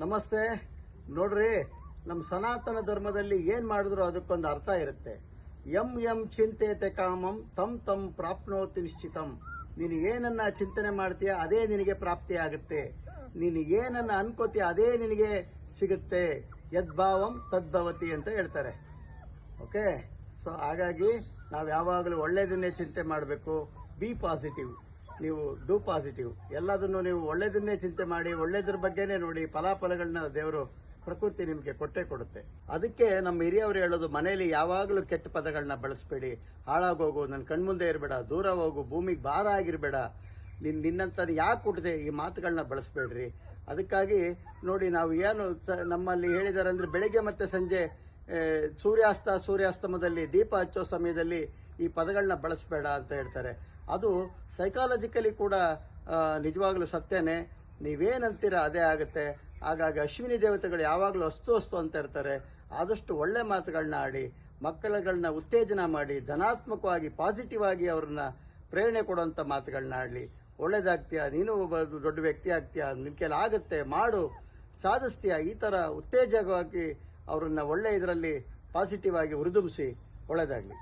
ನಮಸ್ತೆ. ನೋಡ್ರಿ, ನಮ್ಮ ಸನಾತನ ಧರ್ಮದಲ್ಲಿ ಏನ್ ಮಾಡಿದ್ರು ಅದಕ್ಕೊಂದು ಅರ್ಥ ಇರುತ್ತೆ. ಯಂ ಯಂ ಚಿಂತೆತೆ ಕಾಮಂ ತಂ ತಂ ಪ್ರಾಪ್ನೋತಿ ನಿಶ್ಚಿತಂ. ನೀನು ಏನನ್ನ ಚಿಂತನೆ ಮಾಡ್ತೀಯ ಅದೇ ನಿನಗೆ ಪ್ರಾಪ್ತಿ ಆಗುತ್ತೆ. ನೀನು ಏನನ್ನ ಅನ್ಕೋತೀಯ ಅದೇ ನಿನಗೆ ಸಿಗುತ್ತೆ. ಯದ್ಭಾವಂ ತದ್ಭವತಿ ಅಂತ ಹೇಳ್ತಾರೆ. ಓಕೆ, ಸೊ ಹಾಗಾಗಿ ನಾವು ಯಾವಾಗಲೂ ಒಳ್ಳೇದನ್ನೇ ಚಿಂತೆ ಮಾಡಬೇಕು. ಬಿ ಪಾಸಿಟಿವ್, ನೀವು ಡೂ ಪಾಸಿಟಿವ್. ಎಲ್ಲದನ್ನು ನೀವು ಒಳ್ಳೇದನ್ನೇ ಚಿಂತೆ ಮಾಡಿ, ಒಳ್ಳೇದ್ರ ಬಗ್ಗೆನೇ ನೋಡಿ. ಫಲಾಫಲಗಳನ್ನ ದೇವರು ಪ್ರಕೃತಿ ನಿಮಗೆ ಕೊಟ್ಟೇ ಕೊಡುತ್ತೆ. ಅದಕ್ಕೆ ನಮ್ಮ ಹಿರಿಯವರು ಹೇಳೋದು, ಮನೆಯಲ್ಲಿ ಯಾವಾಗಲೂ ಕೆಟ್ಟ ಪದಗಳನ್ನ ಬಳಸಬೇಡಿ. ಹಾಳಾಗೋಗು, ನನ್ನ ಕಣ್ಮುಂದೆ ಇರಬೇಡ, ದೂರ ಹೋಗು, ಭೂಮಿಗೆ ಭಾರ ಆಗಿರಬೇಡ, ನಿನ್ನಂತ ಯಾಕೆ ಹುಟ್ಟಿದೆ, ಈ ಮಾತುಗಳನ್ನ ಬಳಸಬೇಡ್ರಿ. ಅದಕ್ಕಾಗಿ ನೋಡಿ, ನಾವು ಏನು ನಮ್ಮಲ್ಲಿ ಹೇಳಿದಾರೆ ಅಂದ್ರೆ, ಬೆಳಿಗ್ಗೆ ಮತ್ತೆ ಸಂಜೆ ಸೂರ್ಯಾಸ್ತಮದಲ್ಲಿ ದೀಪ ಹಚ್ಚೋ ಸಮಯದಲ್ಲಿ ಈ ಪದಗಳನ್ನ ಬಳಸಬೇಡ ಅಂತ ಹೇಳ್ತಾರೆ. ಅದು ಸೈಕಾಲಜಿಕಲಿ ಕೂಡ ನಿಜವಾಗ್ಲೂ ಸತ್ಯನೇ. ನೀವೇನಂತೀರ ಅದೇ ಆಗುತ್ತೆ. ಹಾಗಾಗಿ ಅಶ್ವಿನಿ ದೇವತೆಗಳು ಯಾವಾಗಲೂ ಅಸ್ತು ಅಂತ ಇರ್ತಾರೆ. ಆದಷ್ಟು ಒಳ್ಳೆ ಮಾತುಗಳನ್ನ ಆಡಿ, ಮಕ್ಕಳುಗಳನ್ನ ಉತ್ತೇಜನ ಮಾಡಿ, ಧನಾತ್ಮಕವಾಗಿ ಪಾಸಿಟಿವ್ ಆಗಿ ಅವ್ರನ್ನ ಪ್ರೇರಣೆ ಕೊಡುವಂತ ಮಾತುಗಳನ್ನ ಆಡಲಿ. ಒಳ್ಳೇದಾಗ್ತೀಯ, ನೀನು ಒಬ್ಬ ದೊಡ್ಡ ವ್ಯಕ್ತಿ ಆಗ್ತೀಯ, ನಿನ್ ಕೆಲ ಆಗುತ್ತೆ, ಮಾಡು, ಸಾಧಿಸ್ತೀಯ, ಈ ತರ ಉತ್ತೇಜಕವಾಗಿ ಅವ್ರನ್ನ ಒಳ್ಳೆ ಇದರಲ್ಲಿ ಪಾಸಿಟಿವ್ ಆಗಿ ಹುರಿದುಂಬಿಸಿ. ಒಳ್ಳೇದಾಗ್ಲಿ.